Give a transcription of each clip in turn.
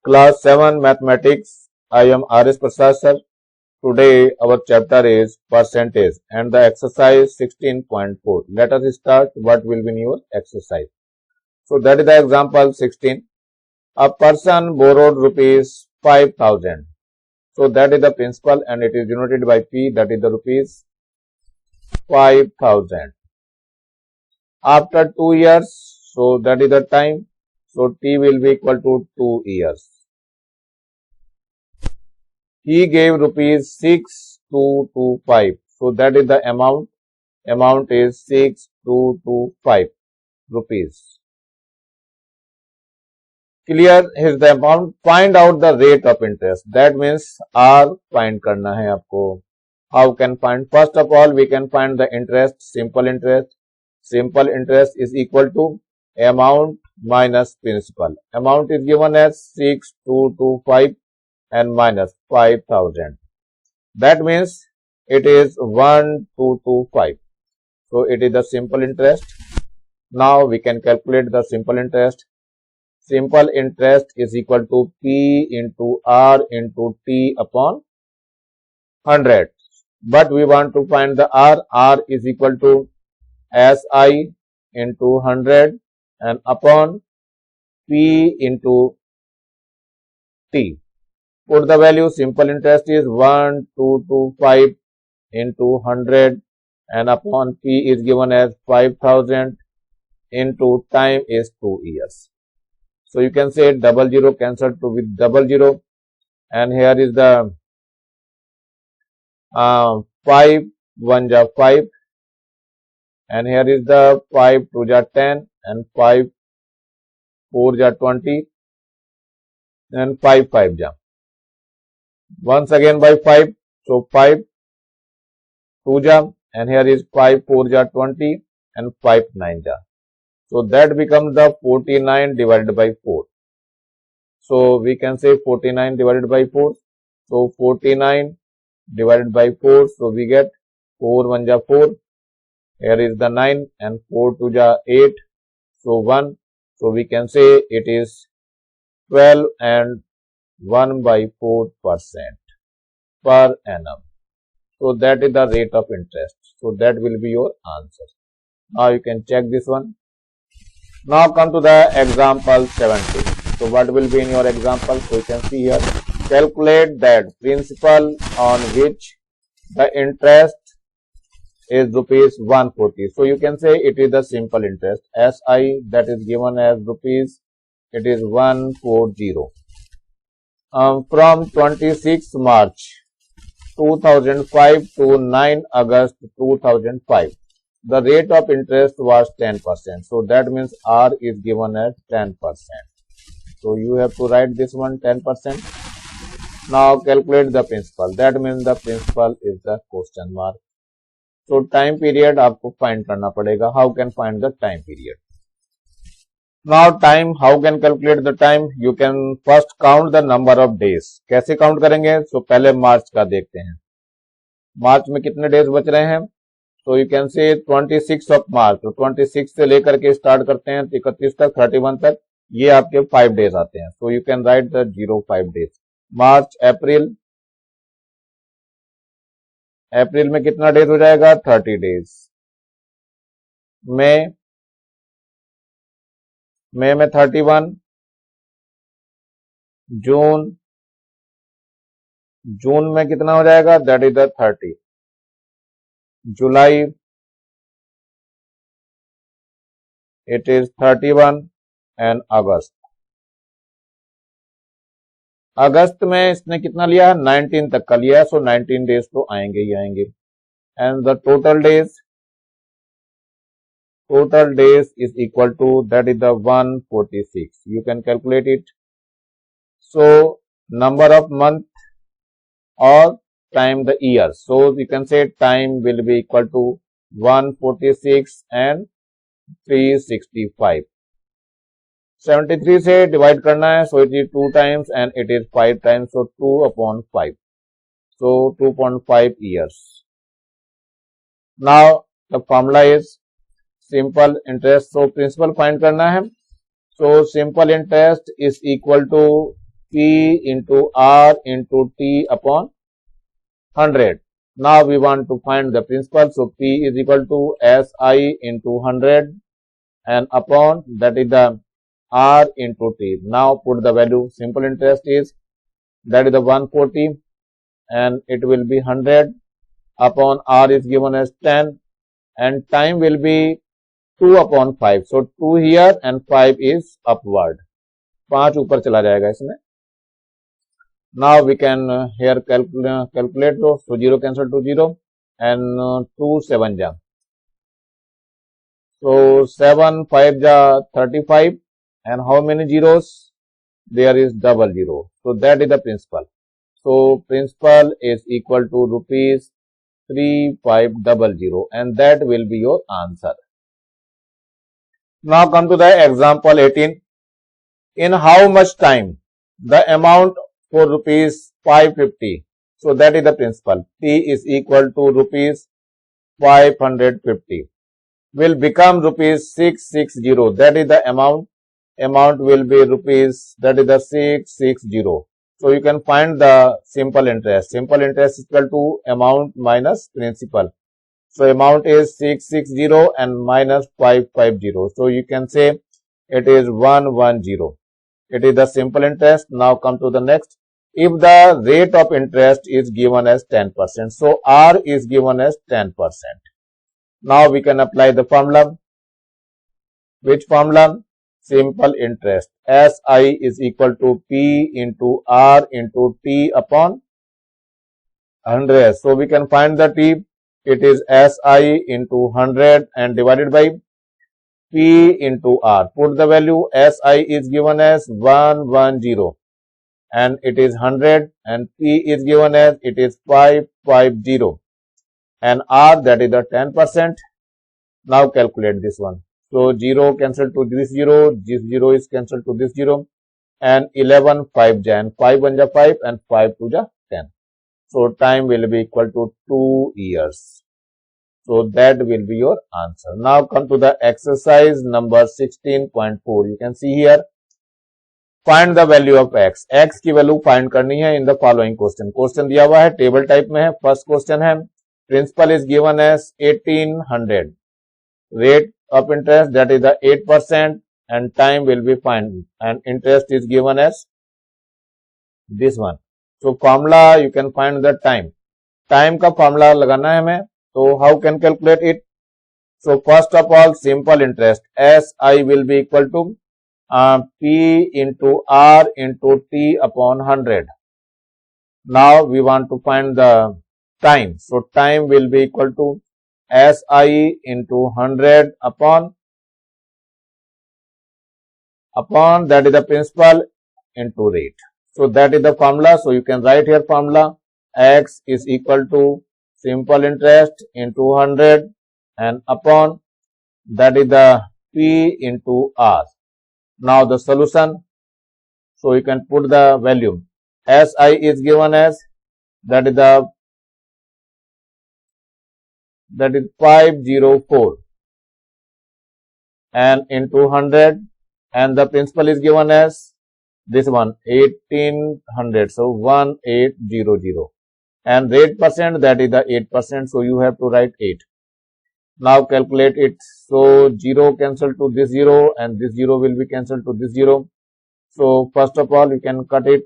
Class 7 Mathematics. I am R.S. Prasad sir. Today our chapter is percentage and the exercise 16.4. Let us start what will be in your exercise. So that is the example 16. A person borrowed rupees 5,000. So that is the principal and it is denoted by P, that is the rupees 5,000. After 2 years, so that is the time. So T will be equal to 2 years. He gave rupees 6,225. So that is the amount. Amount is 6,225 rupees. Clear is the amount. Find out the rate of interest. That means R find करना है आपको. How can find? First of all, we can find the interest. Simple interest. Simple interest is equal to amount minus principal. Amount is given as 6,225 and minus 5,000. That means it is 1,225. So it is the simple interest. Now we can calculate the simple interest. Simple interest is equal to P into R into T upon 100. But we want to find the R. R is equal to SI into 100 and upon P into T. Put the value. Simple interest is 1,225 into 100 and upon P is given as 5,000 into time is 2 years. So you can say double zero cancelled to with double zero, and here is the 5 1 ja 5, and here is the 5 2 ja 10 and 5 4 ja 20 and 5 5 ja. Once again by 5, so 5 2 ja, and here is 5 4 ja 20 and 5 9 ja. So that becomes the 49 divided by 4. So we can say 49 divided by 4. So 49 divided by 4. So we get 4 1 ja 4. Here is the 9 and 4 2 ja 8. So 1. So we can say it is 12 and 1 by 4% per annum. So that is the rate of interest. So that will be your answer. Now you can check this one. Now come to the example 17. So what will be in your example? So you can see here. Calculate that principal on which the interest is rupees 140. So you can say it is the simple interest. SI that is given as rupees, it is 140. From 26 March 2005 to 9 August 2005. The rate of interest was 10%. So that means R is given as 10%. So you have to write this one 10%. Now calculate the principal. That means the principal is the question mark. So time period आपको find करना पड़ेगा. How can find the time period? Now time, how can calculate the time? You can first count the number of days. कैसे count करेंगे? So पहले मार्च का देखते हैं. मार्च में कितने डेज बच रहे हैं? तो you can say 26 of March. तो 26 से लेकर के स्टार्ट करते हैं 31 तक 31 तक, ये आपके 5 डेज आते हैं. So you can write the 05 days. March April, April में कितना डेज हो जाएगा? 30 डेज. मई में 31. जून, जून में कितना हो जाएगा? That is the 30. July, it is 31 and अगस्त. अगस्त में इसने कितना लिया है? 19 तक का लिया है. सो 19 डेज तो आएंगे ही आएंगे. And the total days is equal to that is the 146. You can calculate it. So number of month और time the year. So you can say time will be equal to 146 and 365. 73 से divide करना है. So it is 2 times and it is 5 times. So 2 upon 5. So 2.5 years. Now the formula is simple interest. So principal find करना है. So simple interest is equal to P into R into T upon 100. Now we want to find the principal. So P is equal to SI into 100 and upon that is the R into T. Now put the value. Simple interest is that is the 140 and it will be 100 upon R is given as 10 and time will be 2 upon 5. So 2 here and 5 is upward. 5 ऊपर चला जाएगा इसमें. Now we can here calculate those. So 0 cancel to 0 and 2 7 ja. So 7 5 ja 35 and how many zeros? There is double zero. So that is the principal. So principal is equal to rupees 3500 and that will be your answer. Now come to the example 18. In how much time the amount for rupees 550? So that is the principal. T is equal to rupees 550 will become rupees 660. That is the amount. Amount will be rupees, that is the 660. So you can find the simple interest. Simple interest is equal to amount minus principal. So amount is 660 and minus 550. So you can say it is 110. It is the simple interest. Now come to the next. If the rate of interest is given as 10%, so R is given as 10%. Now we can apply the formula. Which formula? Simple interest. SI is equal to P into R into T upon 100. So we can find the T. It is SI into 100 and divided by P into R. Put the value. SI is given as 110 and it is 100 and P is given as it is 550 and R that is the 10%. Now calculate this one. So 0 cancel to this 0 is cancelled to this 0 and 11 5 ja and 5 1 ja 5 and 5 2 ja 10. So time will be equal to 2 years. So that will be your answer. Now come to the exercise number 16.4. You can see here. Find the value of x. x की value find करनी है in the following question. Question दिया हुआ है table type में है. First question है principal is given as 1800. Rate of interest that is the 8% and time will be find and interest is given as this one. So formula you can find the time. Time का formula लगाना है हमें. So how can calculate it? So first of all simple interest SI will be equal to P into R into T upon 100. Now we want to find the time. So time will be equal to SI into 100 upon that is the principal into rate. So that is the formula. So you can write here formula. X is equal to simple interest into 100 and upon that is the P into R. Now the solution. So you can put the value. SI is given as that is 504 and into 100 and the principal is given as this one 1800. So 1800 and rate percent that is the 8%. So you have to write 8. Now calculate it. So 0 cancel to this 0 and this 0 will be cancelled to this 0. So first of all you can cut it.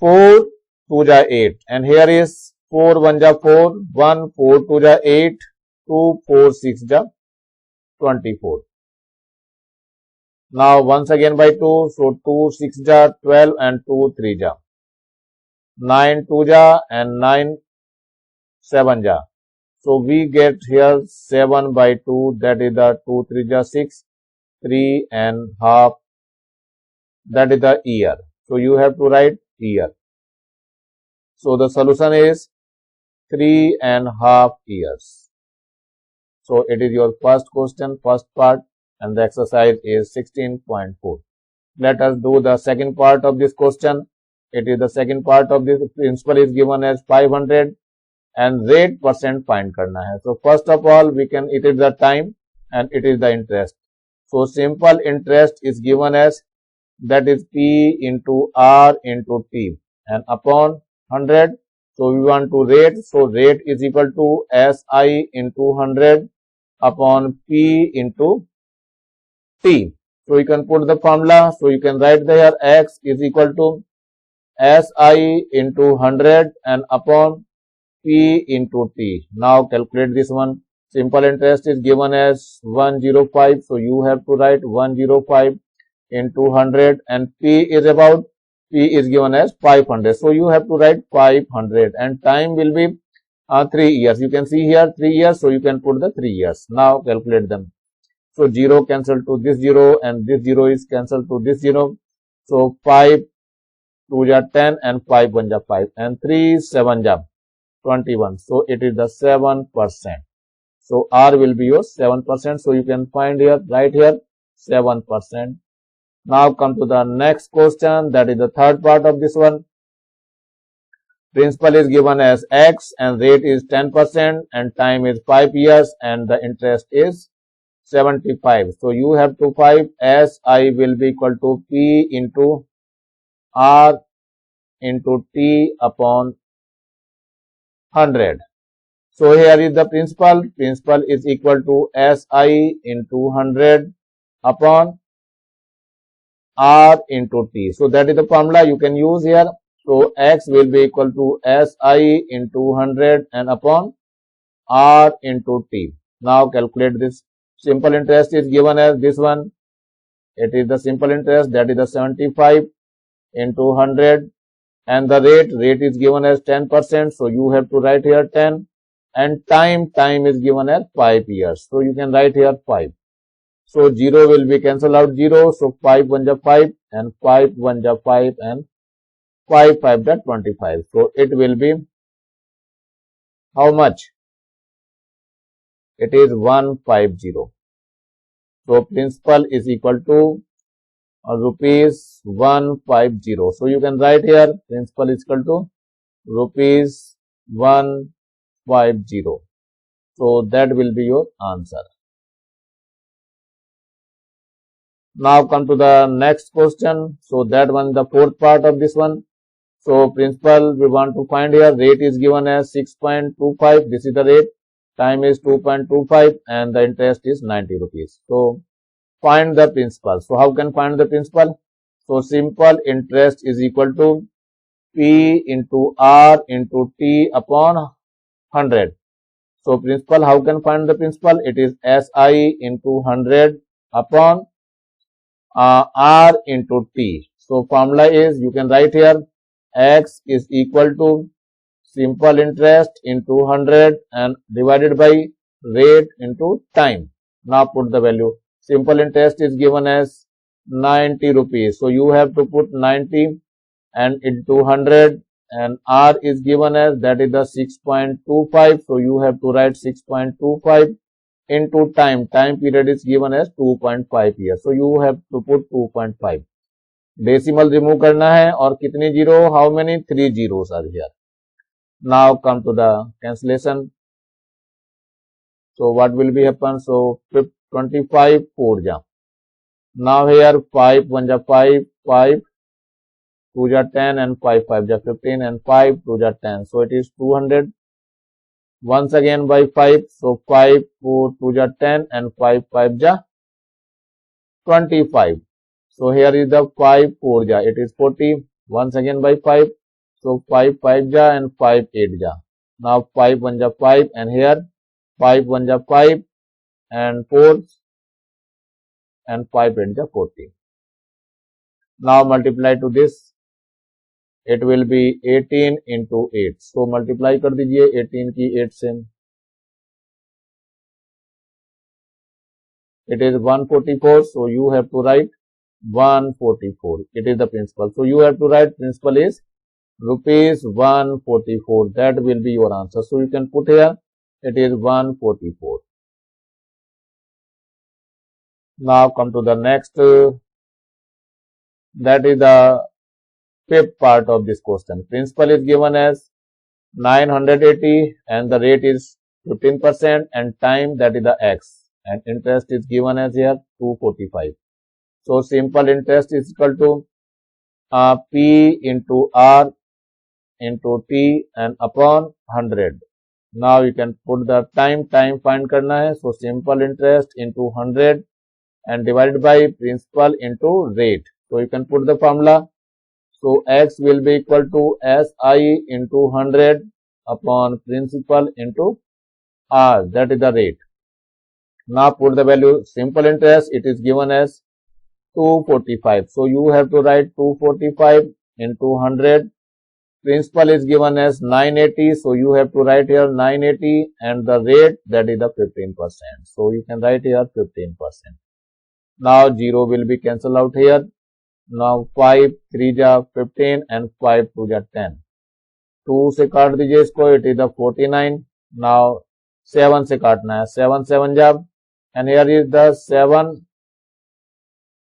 4 2 ja 8 and here is 4 1 ja 4 1 4 2 ja 8 2 4 6 ja 24. Now once again by 2. So 2 6 ja 12 and 2 3 ja 9 2 ja and 9 7 ja. So we get here 7 by 2 that is the 2 3 ja 6 3 and half that is the year. So you have to write year. So the solution is 3.5 years. So it is your first question, first part, and the exercise is 16.4. Let us do the second part of this question. It is the second part of this. Principal is given as 500 and rate percent find करना है. So first of all we can, it is the time and it is the interest. So simple interest is given as, that is P into R into T and upon 100. So we want to rate. So rate is equal to SI into 100 upon P into T. So you can put the formula. So you can write there X is equal to SI into 100 and upon P into T. Now calculate this one. Simple interest is given as 105. So you have to write 105 into 100 and P is given as 500. So you have to write 500 and time will be 3 years. You can see here 3 years. So you can put the 3 years. Now calculate them. So 0 cancel to this 0 and this 0 is cancelled to this 0. So 5 2 ja 10 and 5 1 ja 5 and 3 7 ja 21. So it is the 7%. So R will be your 7%. So you can find here, right here 7%. Now come to the next question. That is the third part of this one. Principal is given as X and rate is 10% and time is 5 years and the interest is 75. So you have to find SI will be equal to P into R into T upon 100. So here is the principal. Principal is equal to SI into 100 upon R into T. So that is the formula you can use here. So X will be equal to SI into 100 and upon R into T. Now calculate this. Simple interest is given as this one. It is the simple interest, that is the 75 into 100 and the rate is given as 10%. So you have to write here 10 and time is given as 5 years. So you can write here 5. So 0 will be cancelled out 0. So 5 1 ja 5 and 5 1 ja 5 and 5 5 ja 25. So it will be how much? It is 150. So principal is equal to rupees 150. So you can write here principal is equal to rupees 150. So that will be your answer. Now come to the next question. So that one, the fourth part of this one. So principal we want to find here. Rate is given as 6.25. This is the rate. Time is 2.25 and the interest is 90 rupees. So find the principal. So how can find the principal? So simple interest is equal to P into R into T upon 100. So principal, how can find the principal? It is SI into 100 upon R into T. So formula is, you can write here, X is equal to simple interest into 100 and divided by rate into time. Now put the value. Simple interest is given as 90 rupees. So you have to put 90 and into 100 and R is given as, that is the 6.25. So you have to write 6.25 into time. Time period is given as 2.5 years. So you have to put 2.5. Decimal remove करना है और कितनी zero? How many? 3 zeros are here. Now come to the cancellation. So what will be happen? So 25 4 ja. Now here 5 1 ja 5, 5 2 ja 10 and 5 5 ja 15 and 5 2 ja 10. So it is 200. Once again by 5. So 5 4 2 ja 10 and 5 5 ja 25. So here is the 5 4 ja. It is 40. Once again by 5. So 5 5 ja and 5 8 ja. Now 5 1 ja 5 and here 5 1 ja 5 and 4 and 5 8 ja 40. Now multiply to this. It will be 18 into 8. So multiply कर दीजिए 18 की 8 से. It is 144. So you have to write 144. It is the principal. So you have to write principal is rupees 144. That will be your answer. So you can put here it is 144. Now come to the next. That is the fifth part of this question. Principal is given as 980 and the rate is 15% and time, that is the X, and interest is given as here 245. So simple interest is equal to P into R into T and upon 100. Now you can put the time find करना है. So simple interest into 100 and divided by principal into rate. So you can put the formula. So X will be equal to SI into 100 upon principal into R, that is the rate. Now put the value. Simple interest, it is given as 245. So you have to write 245 into 100. Principal is given as 980. So you have to write here 980 and the rate, that is the 15%. So you can write here 15%. Now 0 will be cancelled out here. Now 5 3 जा 15 and 5 2 जा 10. 2 से काट दीजिए इसको, it is the 49. Now 7 से काटना है, 7 7 जा, and here is the 7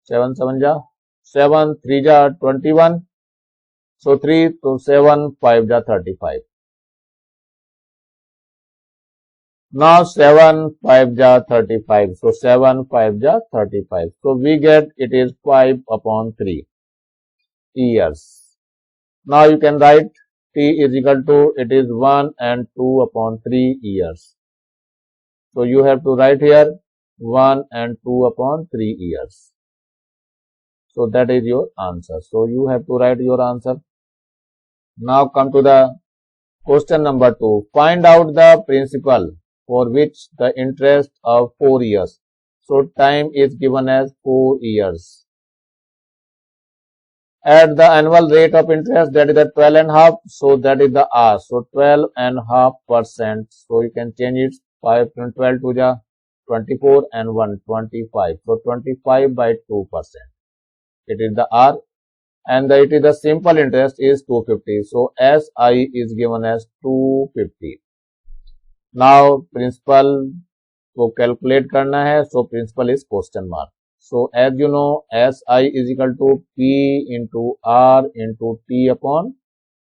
7 7 जा 7 3 जा 21. So 3 to 7 5 जा 35. Now 7 5 ja 35. So 7 5 ja 35. So we get it is 5 upon 3 years. Now you can write T is equal to, it is 1 and 2 upon 3 years. So you have to write here 1 and 2 upon 3 years. So that is your answer. So you have to write your answer. Now come to the question number 2. Find out the principal for which the interest of 4 years. So time is given as 4 years. At the annual rate of interest, that is the 12.5. So that is the R. So 12.5%. So you can change it 5 from 12 to the 24 and 1 25. So 25 by 2%. It is the R. And it is the simple interest is 250. So SI is given as 250. Now principal को calculate करना है. So principal is question mark. So as you know, SI is equal to P into R into T upon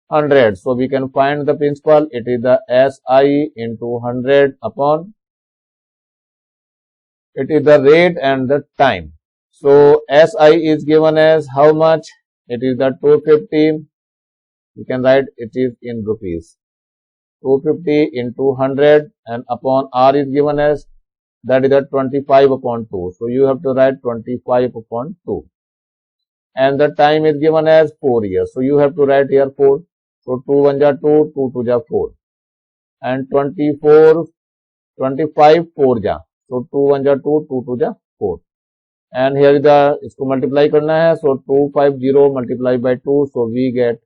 100. So we can find the principal. It is the SI into 100 upon, it is the rate and the time. So SI is given as how much? It is the 250. You can write it is in rupees. 250 into 100 and upon R is given as, that is the 25 upon 2. So you have to write 25 upon 2. And the time is given as 4 years. So you have to write here 4. So 2 1 ja 2, 2 2 ja 4. And 24, 25 4 ja. So 2 1 ja 2, 2 2 ja 4. And here is the, इसको multiply करना है. So 250 multiplied by 2. So we get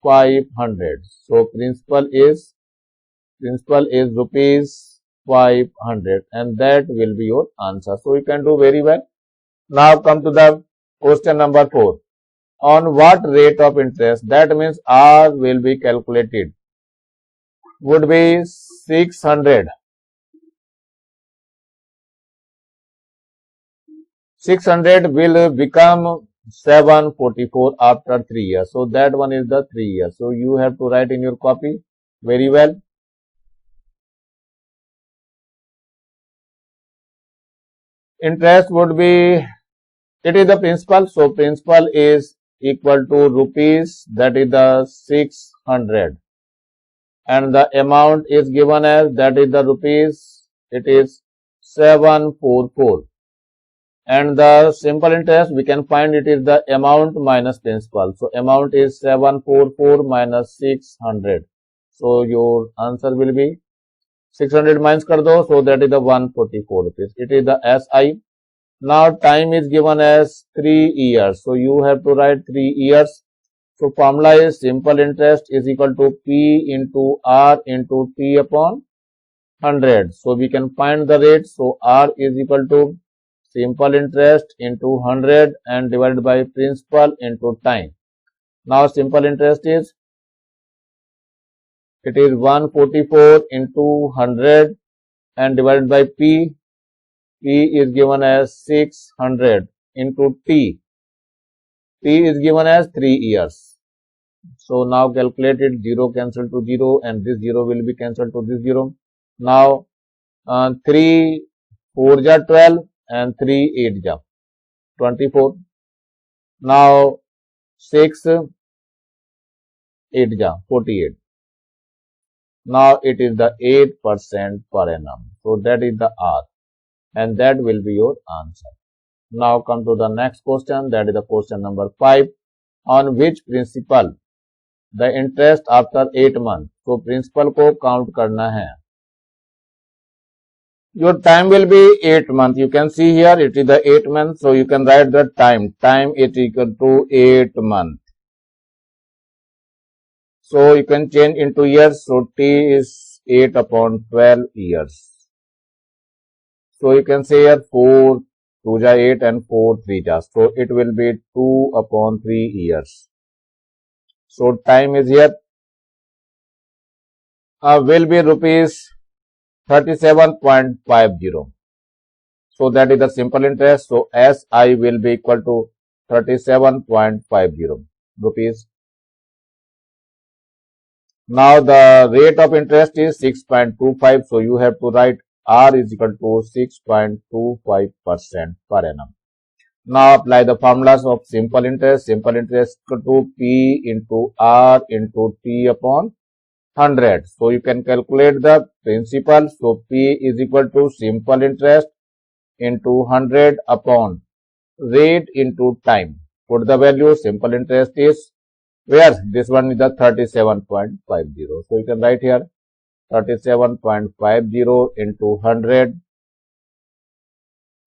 500. So principal is rupees 500 and that will be your answer. So you can do very well. Now come to the question number 4. On what rate of interest, that means R will be calculated, would be 600. 600 will become 744 after 3 years. So that one is the 3 years. So you have to write in your copy very well. Interest would be, it is the principal. So principal is equal to rupees, that is the 600. And the amount is given as, that is the rupees, it is 744. And the simple interest, we can find it is the amount minus principal. So amount is 744 minus 600. So your answer will be 600 minus kar do. So that is the 144 rupees. It is the SI. Now time is given as 3 years. So you have to write 3 years. So formula is simple interest is equal to P into R into T upon 100. So we can find the rate. So R is equal to simple interest into 100 and divided by principal into time. Now simple interest is, it is 144 into 100 and divided by P. P is given as 600 into T. T is given as 3 years. So now calculate it, 0 cancel to 0 and this 0 will be cancelled to this 0. Now 3 4 ja 12 and 3 8 ja 24. Now 6 8 ja 48. Now it is the 8% per annum. So that is the R, and that will be your answer. Now come to the next question, that is the question number 5. On which principal the interest after 8 months? So principal को count करना है. Your time will be 8 months. You can see here it is the 8 months. So you can write the time. Time is equal to 8 months. So you can change into years. So T is 8 upon 12 years. So you can say here 4 2 ja 8 and 4 3 ja. So it will be 2 upon 3 years. So time is here will be rupees 37.50. So that is the simple interest. So SI will be equal to 37.50 rupees. Now the rate of interest is 6.25. So you have to write R is equal to 6.25% per annum. Now apply the formulas of simple interest. Simple interest equal to P into R into T upon 100. So you can calculate the principal. So P is equal to simple interest into 100 upon rate into time. Put the value. Simple interest is where? This one is the 37.50. So you can write here 37.50 into 100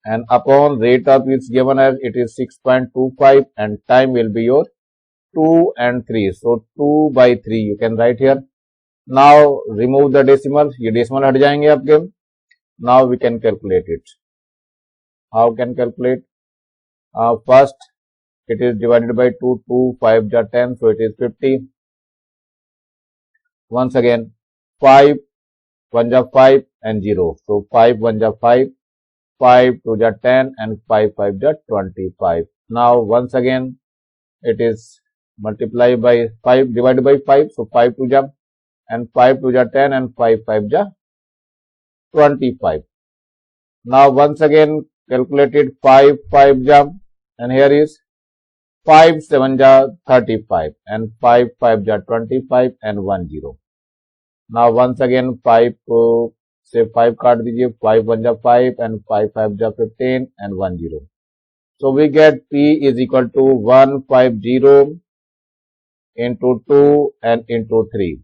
and upon rate of is given as it is 6.25 and time will be your 2 and 3. So 2 by 3 you can write here. Now remove the decimal. ये decimal हट जाएंगे आपके. Now we can calculate it. How can calculate? First it is divided by 2. 2 5 ja 10. So it is 50. Once again 5 1 ja 5 and 0. So 5 1 ja 5. 5 2 ja 10 and 5 5 ja 25. Now once again it is multiplied by 5 divided by 5. So 5 2 ja and 5 2 ja 10 and 5 5 ja 25. Now once again calculated 5 5 ja and here is 5 7 ja 35 and 5 5 ja 25 and 1 0. Now once again 5 से 5 काट दीजिए. 5 1 ja 5 and 5 5 ja 15 and 1 0. So we get P is equal to 150 into 2 and into 3.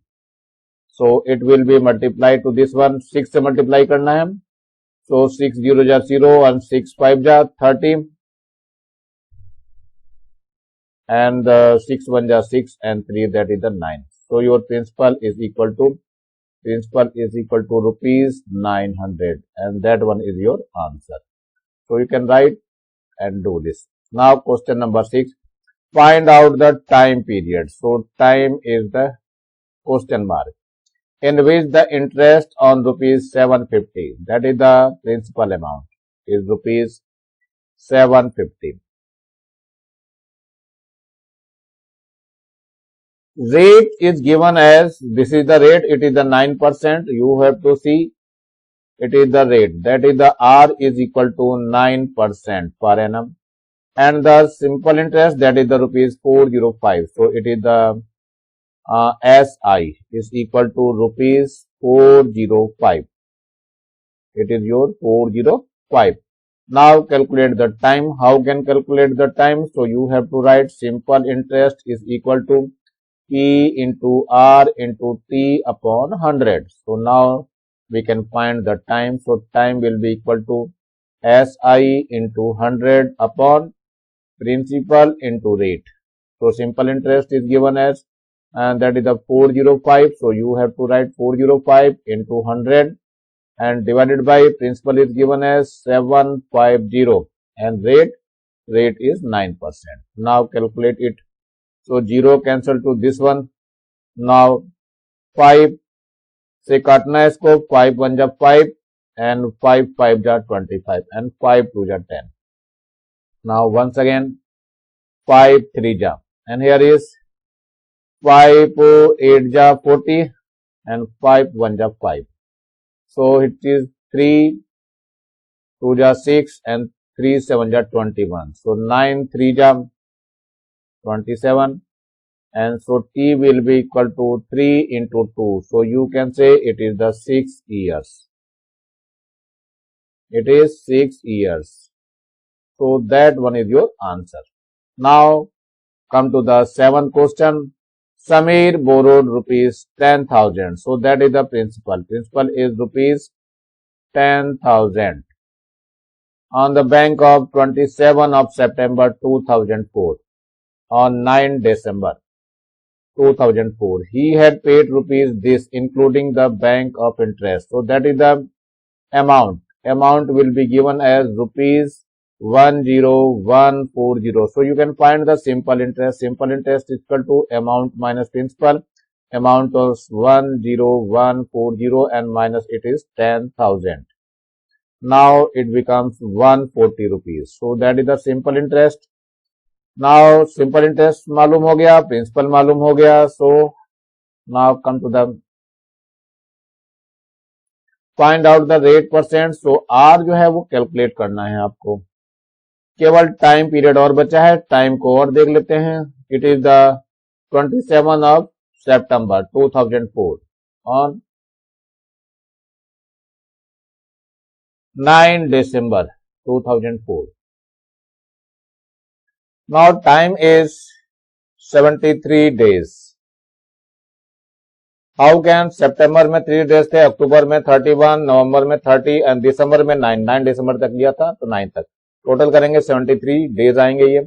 So it will be multiplied to this one. 6 से multiply करना है. So 6 0 ja 0 and 6 5 ja 30 and 6 1 ja 6 and 3 that is the 9. So your principal is equal to rupees 900 and that one is your answer. So you can write and do this. Now question number 6. Find out the time period. So time is the question mark in which the interest on rupees 750, that is the principal amount, is rupees 750. Rate is given as, this is the rate, it is the 9%. You have to see it is the rate, that is the R is equal to 9% per annum, and the simple interest, that is the rupees 405. So it is the SI is equal to rupees 405. It is your 405. Now calculate the time. How can calculate the time? So you have to write simple interest is equal to P into R into T upon 100. So now we can find the time. So time will be equal to SI into 100 upon principal into rate. So simple interest is given as, and that is the 405. So you have to write 405 into 100 and divided by principal is given as 750 and rate is 9%. Now calculate it. So 0 cancel to this one. Now 5 से काटना है इसको. 5 1 जा 5 and 5 5 ja 25 and 5 2 ja 10. Now once again 5 3 ja and here is 5 8 ja 40 and 5 1 ja 5. So it is 3 2 ja 6 and 3 7 ja 21. So 9 3 ja 27, and so t will be equal to 3 into 2. So you can say it is the 6 years. It is 6 years. So that one is your answer. Now come to the seventh question. Samir borrowed rupees 10,000. So that is the principal. Principal is rupees 10,000 on the bank of 27 of September 2004. On 9 December 2004, he had paid rupees this, including the bank of interest. So that is the amount. Amount will be given as rupees 10140. So you can find the simple interest. Simple interest is equal to amount minus principal. Amount was 10140 and minus it is 10,000. Now it becomes 140 rupees. So that is the simple interest. Now simple interest मालूम हो गया, principal मालूम हो गया. So now come to the find out the rate percent. So R जो है वो calculate करना है आपको. केवल टाइम पीरियड और बचा है, टाइम को और देख लेते हैं. It is the 27 of September 2004 on 9 December 2004. Now time is 73 days. How can सितंबर में 3 डेज थे, अक्टूबर में 31, नवंबर में 30 एंड दिसंबर में 9 दिसंबर तक लिया था तो 9 तक. टोटल करेंगे 73 डेज आएंगे ये.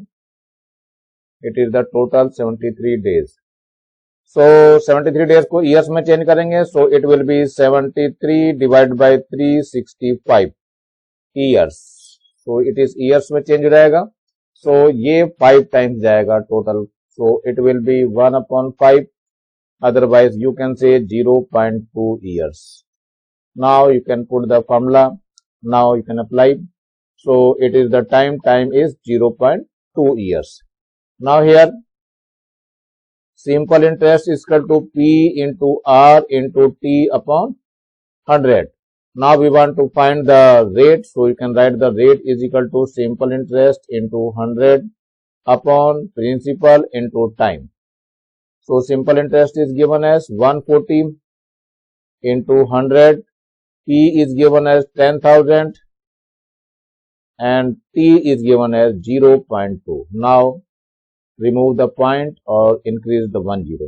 It is the total 73 days. So 73 days को ईयर्स में चेंज करेंगे. So it will be 73 divide by 365 years. So it is years में चेंज हो जाएगा. सो ये 5 टाइम्स जाएगा total. So it will be 1/5. Otherwise you can say 0.2 years. Now you can put the formula. Now you can apply. So it is the time is 0.2 years. Now here simple interest is equal to P into R into T upon 100. Now we want to find the rate. So you can write the rate is equal to simple interest into 100 upon principal into time. So simple interest is given as 140 into 100. P is given as 10,000 and T is given as 0.2. Now remove the point or increase the 1 0.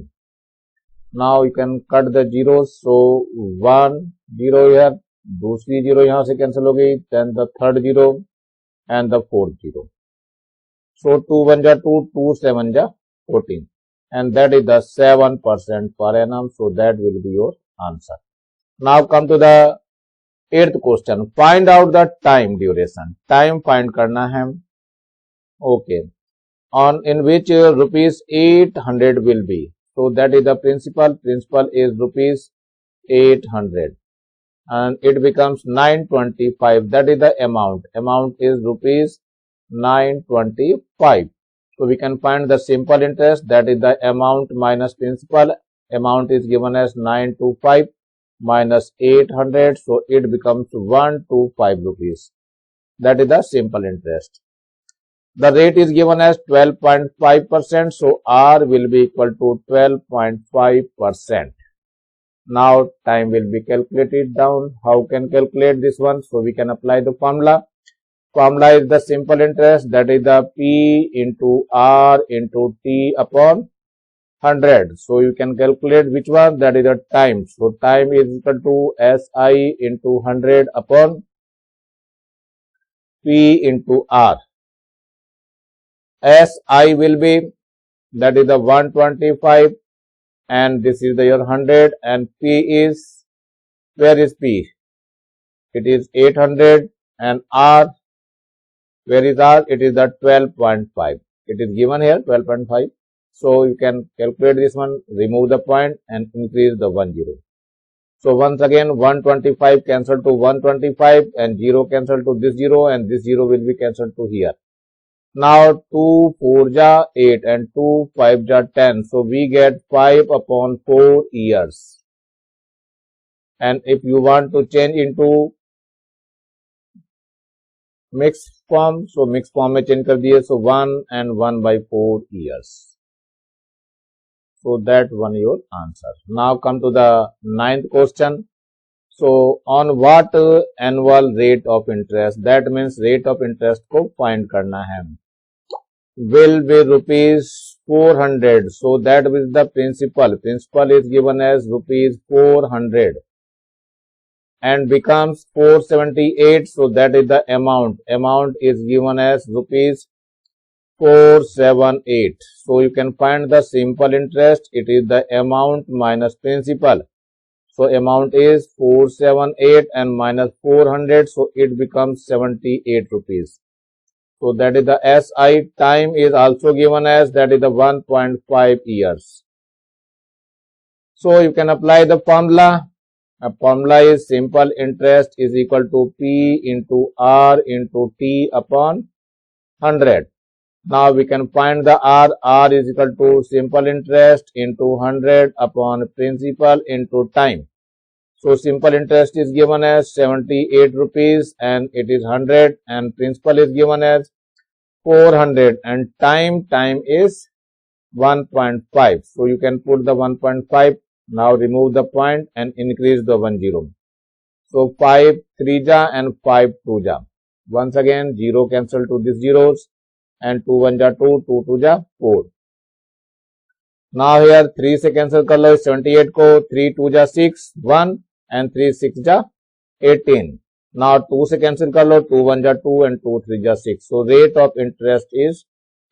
Now you can cut the zeros. So 1 0 here, दूसरी 0 यहाँ से cancel हो गई, then the third 0 and the fourth 0. So 2 1 ja 2, 2 7 ja 14. And that is the 7% per annum. So that will be your answer. Now come to the 8th question. Find out the time duration. Time find करना है. Okay. On in which rupees 800 will be. So that is the principal. Principal is rupees 800. And it becomes 925. That is the amount. Amount is rupees 925. So we can find the simple interest, that is the amount minus principal. Amount is given as 925 minus 800. So it becomes 125 rupees. That is the simple interest. The rate is given as 12.5%. So R will be equal to 12.5%. Now time will be calculated down. How can calculate this one? So we can apply the formula. Formula is the simple interest, that is the P into R into T upon 100. So you can calculate which one, that is the time. So time is equal to SI into 100 upon P into R. SI will be, that is the 125 and this is the your 100 and P is, where is P? It is 800 and R, where is R? It is the 12.5. It is given here 12.5. So you can calculate this one, remove the point and increase the 1 0. So once again 125 cancel to 125 and 0 cancel to this 0 and this 0 will be cancelled to here. Now 2 4 ja 8 and 2 5 ja 10. So we get 5/4 years. And if you want to change into mix form, so mix form में change कर दिए, सो 1 and 1/4 years. So that one your answer. Now come to the 9th question. So on what annual rate of interest, that means rate of interest को find करना है, will be rupees 400. So that is the principal is given as rupees 400 and becomes 478. So that is the amount is given as rupees 478. So you can find the simple interest, it is the amount minus principal. So amount is 478 and minus 400, so it becomes 78 rupees. So that is the SI. Time is also given as, that is the 1.5 years. So you can apply the formula. A formula is simple interest is equal to P into R into T upon 100. Now we can find the R. R is equal to simple interest into 100 upon principal into time. So simple interest is given as 78 rupees and it is 100, and principal is given as 400 and time is 1.5. So you can put the 1.5. Now remove the point and increase the 10. So 5 3 ja and 5 2 ja. Once again 0 cancel to these zeros and 2 1 ja 2, 2 2 ja 4. Now here 3 से cancel कर लो 78 को, 3 2 ja 6 1 and 3 6 ja 18. Now 2 से cancel कर लो, 2 1 ja 2 and 2 3 ja 6. So rate of interest is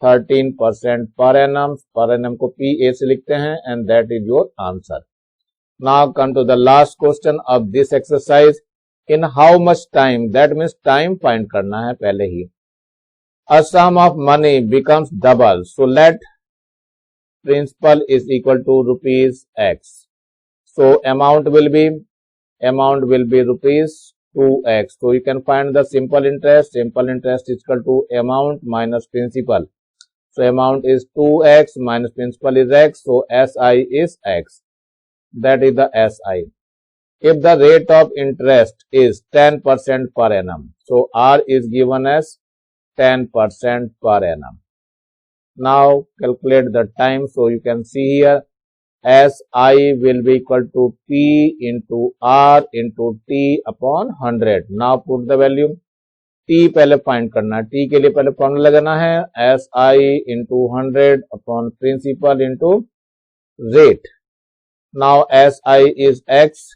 13% per annum. Per annum को PA से लिखते हैं and that is your answer. Now come to the last question of this exercise. In how much time, that means time find करना है पहले ही. A sum of money becomes double. So let principal is equal to rupees X. So amount will be rupees 2x. So you can find the simple interest. Simple interest is equal to amount minus principal. So amount is 2x minus principal is x. So SI is x. That is the SI. If the rate of interest is 10% per annum, so R is given as 10% per annum. Now calculate the time. So you can see here SI will be equal to P into R into T upon 100. Now put the value. T पहले find करना है. T के लिए पहले formula लगाना है SI into 100 upon principal into rate. Now SI is X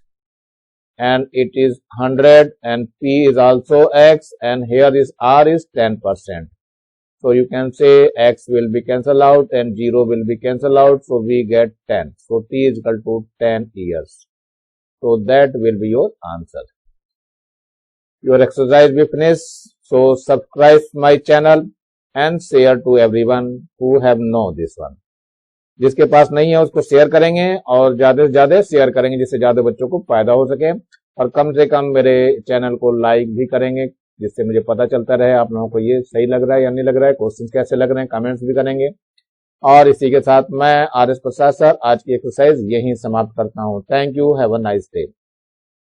and it is 100 and P is also X and here is R is 10%. So you can say X will be cancelled out and 0 will be cancelled out. So we get 10. So T is equal to 10 years. So that will be your answer. Your exercise will finish. So subscribe my channel and share to everyone who have know this one. जिसके पास नहीं है उसको share करेंगे और ज्यादा से ज्यादा share करेंगे जिससे ज्यादा बच्चों को फायदा हो सके, और कम से कम मेरे चैनल को लाइक भी करेंगे जिससे मुझे पता चलता रहे आप लोगों को ये सही लग रहा है या नहीं लग रहा है, क्वेश्चंस कैसे लग रहे हैं, कमेंट्स भी करेंगे। और इसी के साथ मैं RS प्रसाद सर आज की एक्सरसाइज यहीं समाप्त करता हूँ। Thank you, have a nice day.